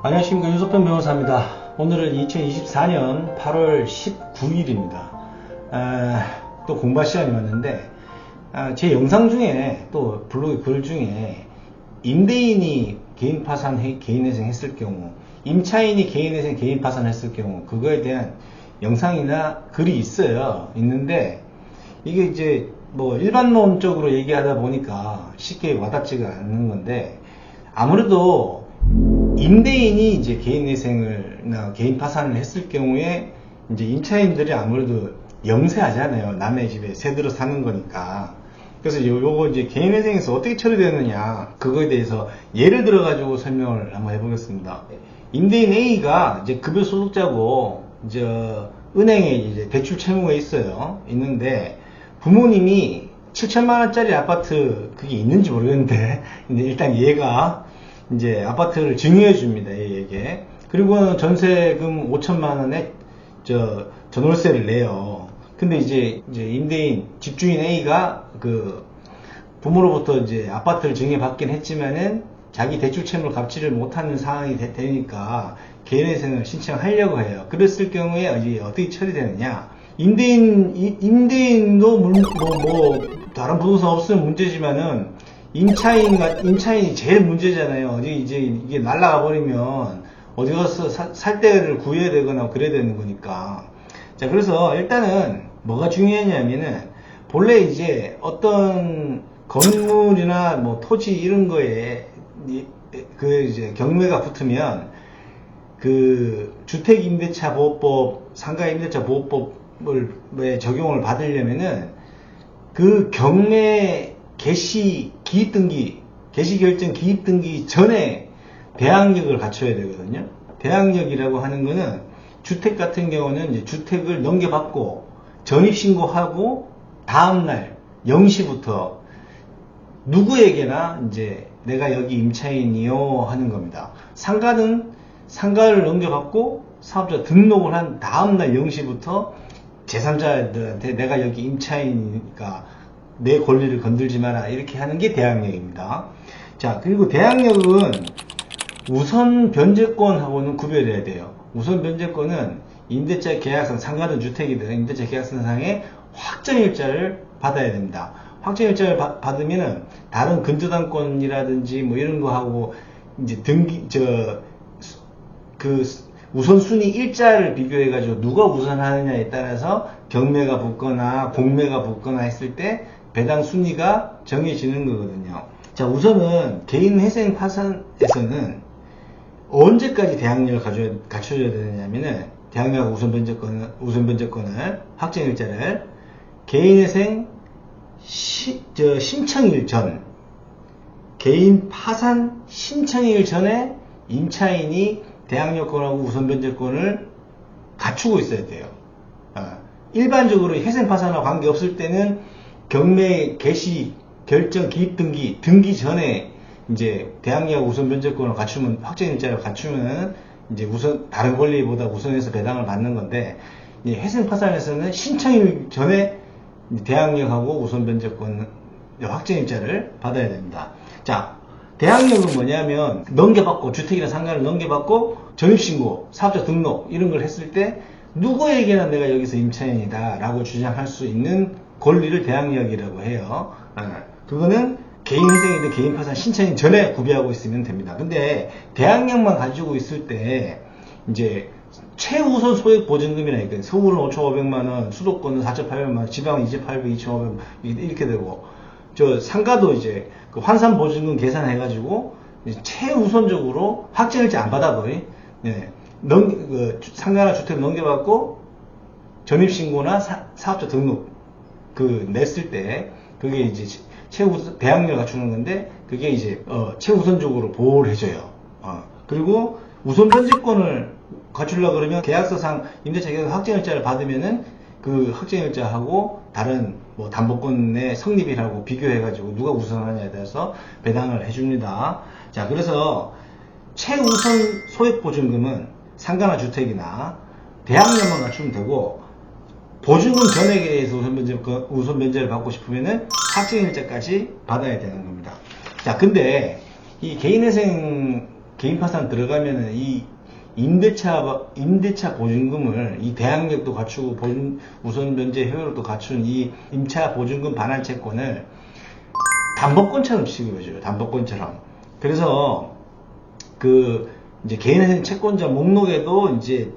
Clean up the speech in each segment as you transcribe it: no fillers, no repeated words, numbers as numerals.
안녕하십니까, 윤석현 변호사입니다. 오늘은 2024년 8월 19일입니다. 또 공부할 시간이 왔는데, 제 영상 중에 또 블로그 글 중에 임대인이 개인 파산, 개인 회생 했을 경우, 임차인이 개인 회생, 개인 파산 했을 경우, 그거에 대한 영상이나 글이 있는데, 이게 이제 뭐 일반론적으로 얘기하다 보니까 쉽게 와닿지가 않는 건데, 아무래도 임대인이 이제 개인 회생을, 개인 파산을 했을 경우에 이제 임차인들이 아무래도 영세하잖아요. 남의 집에 새 들어 사는 거니까. 그래서 요거 이제 개인 회생에서 어떻게 처리되느냐, 그거에 대해서 예를 들어 가지고 설명을 한번 해보겠습니다. 임대인 A가 이제 급여 소득자고, 이제 은행에 이제 대출 채무가 있는데, 부모님이 7천만원짜리 아파트, 그게 있는지 모르겠는데, 근데 일단 얘가 이제 아파트를 증여해 줍니다, 얘에게. 그리고 전세금 5천만원에 전월세를 내요. 근데 이제 임대인, 집주인 A가 그 부모로부터 이제 아파트를 증여받긴 했지만은 자기 대출 채무를 갚지를 못하는 상황이 되니까 개인회생을 신청하려고 해요. 그랬을 경우에 이제 어떻게 처리되느냐? 임대인도 다른 부동산 없으면 문제지만은 임차인이 제일 문제잖아요. 이제 이게 날아가 버리면 어디 가서 살 데를 구해야 되거나 그래야 되는 거니까. 자, 그래서 일단은 뭐가 중요하냐면은 본래 이제 어떤 건물이나 뭐 토지 이런 거에 그 이제 경매가 붙으면 그 주택임대차 보호법, 상가임대차 보호법을 적용을 받으려면은 그 경매 개시 결정 기입 등기 전에 대항력을 갖춰야 되거든요. 대항력이라고 하는 거는 주택 같은 경우는 이제 주택을 넘겨받고 전입신고하고 다음날 0시부터 누구에게나 이제 내가 여기 임차인이요 하는 겁니다. 상가를 넘겨받고 사업자 등록을 한 다음날 0시부터 제3자들한테 내가 여기 임차인이니까 내 권리를 건들지 마라, 이렇게 하는 게 대항력입니다. 자, 그리고 대항력은 우선 변제권하고는 구별해야 돼요. 우선 변제권은 임대차 계약서, 상가든 주택이든 임대차 계약서상에 확정일자를 받아야 됩니다. 확정일자를 받으면은 다른 근저당권이라든지 뭐 이런 거 하고 이제 우선순위 일자를 비교해가지고 누가 우선하느냐에 따라서 경매가 붙거나 공매가 붙거나 했을 때 배당 순위가 정해지는 거거든요. 자, 우선은 개인 회생 파산에서는 언제까지 대항력을 갖춰줘야 되느냐면은 대항력 우선 변제권을 확정일자를 개인 회생 신청일 전, 개인 파산 신청일 전에 임차인이 대항력권하고 우선 변제권을 갖추고 있어야 돼요. 일반적으로 회생 파산과 관계없을 때는 경매 개시 결정 기입 등기 전에 이제 대항력 우선 변제권을 갖추면, 확정일자를 갖추면 이제 다른 권리보다 우선해서 배당을 받는 건데, 이제 회생 파산에서는 신청일 전에 대항력하고 우선 변제권 확정일자를 받아야 됩니다. 자, 대항력은 뭐냐면 넘겨받고, 주택이나 상가를 넘겨받고 전입신고, 사업자 등록 이런 걸 했을 때 누구에게나 내가 여기서 임차인이다 라고 주장할 수 있는 권리를 대항력이라고 해요. 그거는 개인 회생이든 개인 파산 신청인 전에 구비하고 있으면 됩니다. 근데 대항력만 가지고 있을 때 이제 최우선 소액 보증금이라 있거든요. 서울은 5,500만원, 수도권은 4,800만원, 지방은 2,800, 2,500 이렇게 되고, 상가도 이제 그 환산 보증금 계산해가지고 최우선적으로 확정일자 안 받아버린, 상가나 주택을 넘겨받고 전입신고나 사업자 등록 냈을 때 그게 이제 최우선 대항력을 갖추는 건데, 그게 이제 최우선적으로 보호를 해줘요. 그리고 우선 변제권을 갖추려고 그러면 계약서상 임대차 계약서 확정일자를 받으면은 그 확정일자하고 다른 뭐 담보권의 성립이라고 비교해가지고 누가 우선하냐에 따라서 배당을 해줍니다. 자, 그래서 최우선 소액보증금은 상가나 주택이나 대항력만 갖추면 되고, 보증금 전액에 대해서 우선 변제를 받고 싶으면은 확정일자까지 받아야 되는 겁니다. 자, 근데 이 개인회생 개인 파산 들어가면은 이 임대차 보증금을 이 대항력도 갖추고 우선 변제 효율도 갖춘 이 임차 보증금 반환 채권을 담보권처럼 취급해줘요. 담보권처럼. 그래서 이제 개인회생 채권자 목록에도 이제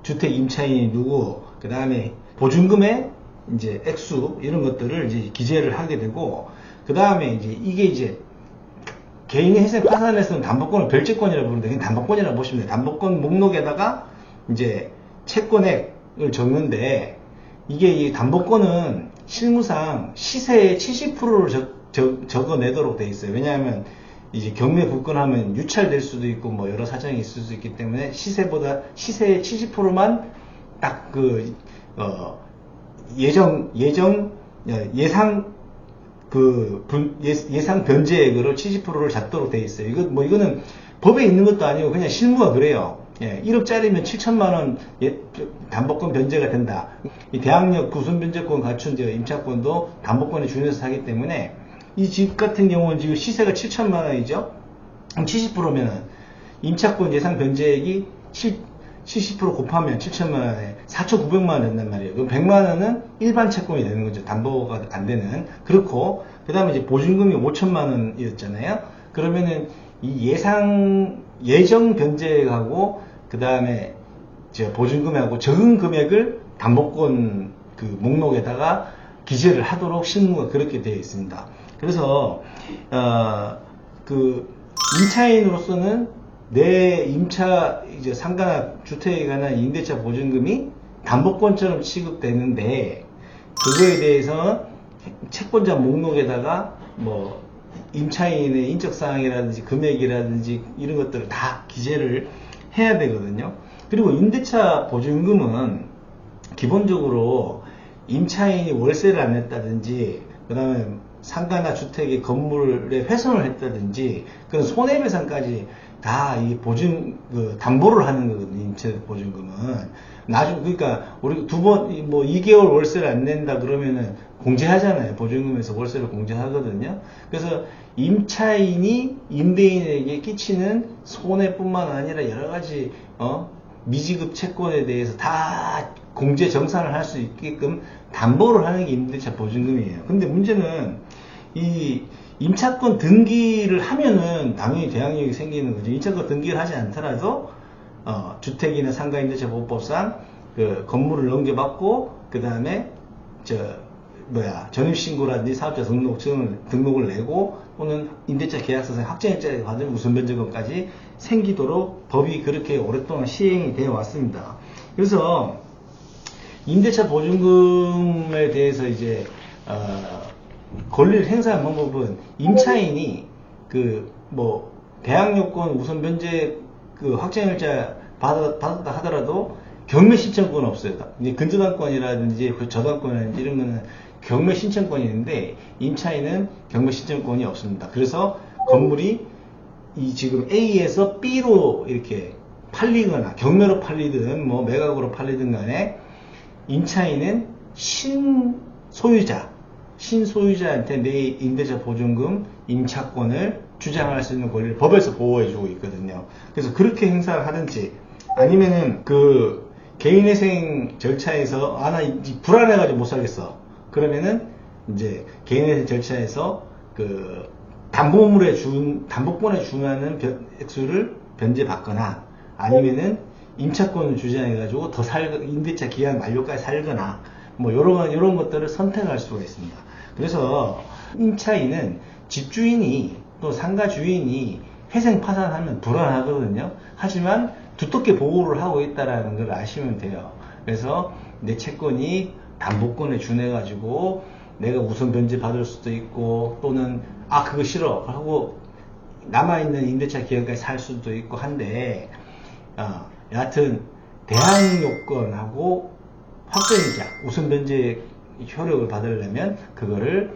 주택 임차인이 누구, 그 다음에 보증금의 이제 액수 이런 것들을 이제 기재를 하게 되고, 그 다음에 이게 이제 개인회생 파산에서는 담보권을 별채권이라고 부르는데 그냥 담보권이라고 보시면 돼요. 담보권 목록에다가 이제 채권액을 적는데, 이게 이 담보권은 실무상 시세의 70%를 적어내도록 돼 있어요. 왜냐하면 이제 경매 불건하면 유찰될 수도 있고 뭐 여러 사정이 있을 수 있기 때문에 시세의 70%만 딱 예상 변제액으로 70%를 잡도록 돼 있어요. 이거는 법에 있는 것도 아니고 그냥 실무가 그래요. 1억짜리면 7천만원 담보권 변제가 된다. 이 대항력 우선 변제권 갖춘 임차권도 담보권에 준해서 사기 때문에 이 집 같은 경우는 지금 시세가 7천만원이죠. 70%면은 임차권 예상 변제액이 70% 곱하면 7천만원에 4,900만원 된단 말이에요. 그럼 100만원은 일반 채권이 되는 거죠. 담보가 안 되는. 그렇고, 그 다음에 이제 보증금이 5천만원이었잖아요. 그러면은 이 예정 변제액하고, 그 다음에 보증금하고 적은 금액을 담보권 목록에다가 기재를 하도록 실무가 그렇게 되어 있습니다. 그래서, 임차인으로서는 내 임차 상가나 주택에 관한 임대차 보증금이 담보권처럼 취급되는데, 그거에 대해서 채권자 목록에다가 뭐 임차인의 인적사항이라든지 금액이라든지 이런 것들을 다 기재를 해야 되거든요. 그리고 임대차 보증금은 기본적으로 임차인이 월세를 안 냈다든지, 그 다음에 상가나 주택의 건물에 훼손을 했다든지 그런 손해배상까지 다 이 담보를 하는 거거든요. 임차 보증금은. 그러니까 우리 2개월 월세를 안 낸다 그러면은 공제하잖아요. 보증금에서 월세를 공제하거든요. 그래서 임차인이 임대인에게 끼치는 손해뿐만 아니라 여러 가지 미지급 채권에 대해서 다 공제 정산을 할 수 있게끔 담보를 하는 게 임대차 보증금이에요. 근데 문제는 이 임차권 등기를 하면은 당연히 대항력이 생기는 거죠. 임차권 등기를 하지 않더라도 주택이나 상가임대차 보호법상 건물을 넘겨받고, 그 다음에 전입신고라든지 사업자 등록을 내고, 또는 임대차 계약서상 확정일자를 받은 우선변제권까지 생기도록 법이 그렇게 오랫동안 시행이 되어 왔습니다. 그래서 임대차 보증금에 대해서 이제 권리를 행사하는 방법은 임차인이 대항력권 우선 변제 확정일자 받았다 하더라도 경매 신청권은 없어요. 이제 근저당권이라든지 저당권이라든지 이런 거는 경매 신청권이 있는데 임차인은 경매 신청권이 없습니다. 그래서 건물이 지금 A에서 B로 이렇게 팔리거나 경매로 팔리든 매각으로 팔리든 간에 임차인은 신소유자한테 내 임대차 보증금 임차권을 주장할 수 있는 권리를 법에서 보호해주고 있거든요. 그래서 그렇게 행사를 하든지, 아니면은 개인회생 절차에서 나 불안해가지고 못 살겠어. 그러면은 이제 개인회생 절차에서 담보권에 준하는 액수를 변제받거나, 아니면은 임차권을 주장해가지고 임대차 기한 만료까지 살거나, 이런 것들을 선택할 수가 있습니다. 그래서 임차인은 집주인이 또 상가 주인이 회생 파산하면 불안하거든요. 하지만 두텁게 보호를 하고 있다는 걸 아시면 돼요. 그래서 내 채권이 담보권에 준해가지고 내가 우선 변제 받을 수도 있고, 또는 그거 싫어 하고 남아있는 임대차 기간까지 살 수도 있고 한데, 여하튼 대항요건하고 확정일자 우선 변제 효력을 받으려면 그거를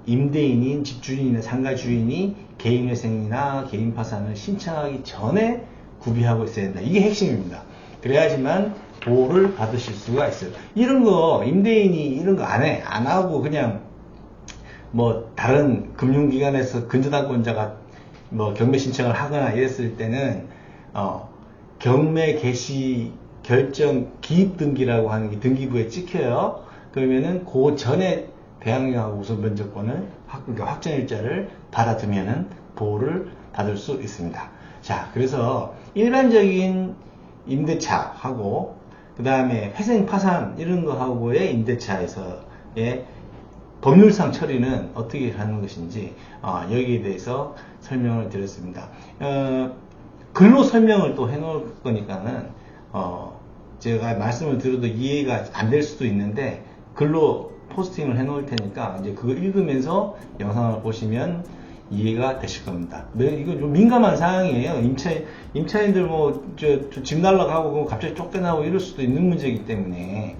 임대인인 집주인이나 상가 주인이 개인회생이나 개인 파산을 신청하기 전에 구비하고 있어야 된다. 이게 핵심입니다. 그래야지만 보호를 받으실 수가 있어요. 이런 거 임대인이 이런 거 안 하고 그냥 다른 금융기관에서 근저당권자가 뭐 경매 신청을 하거나 이랬을 때는 경매 개시 결정 기입 등기라고 하는 게 등기부에 찍혀요. 그러면은 그 전에 대항력하고 우선 면적권을 그러니까 확정일자를 받아두면은 보호를 받을 수 있습니다. 자, 그래서 일반적인 임대차하고 그 다음에 회생 파산 이런 거하고의 임대차에서의 법률상 처리는 어떻게 하는 것인지 여기에 대해서 설명을 드렸습니다. 글로 설명을 또 해놓을 거니까는 제가 말씀을 드려도 이해가 안 될 수도 있는데 글로 포스팅을 해놓을 테니까 이제 그거 읽으면서 영상을 보시면 이해가 되실 겁니다. 이거 좀 민감한 사항이에요. 임차인들 집 날라가고 갑자기 쫓겨나고 이럴 수도 있는 문제이기 때문에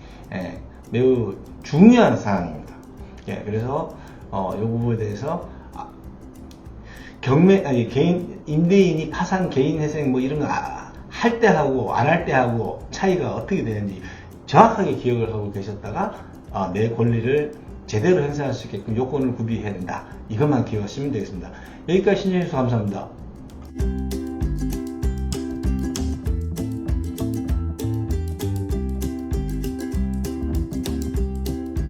매우 중요한 사항입니다. 그래서 이 부분에 대해서 개인 임대인이 파산, 개인 회생 뭐 이런 거 할 때 하고 안 할 때 하고 차이가 어떻게 되는지 정확하게 기억을 하고 계셨다가 내 권리를 제대로 행사할 수 있게끔 요건을 구비해야 된다. 이것만 기억하시면 되겠습니다. 여기까지 시청해주셔서 감사합니다.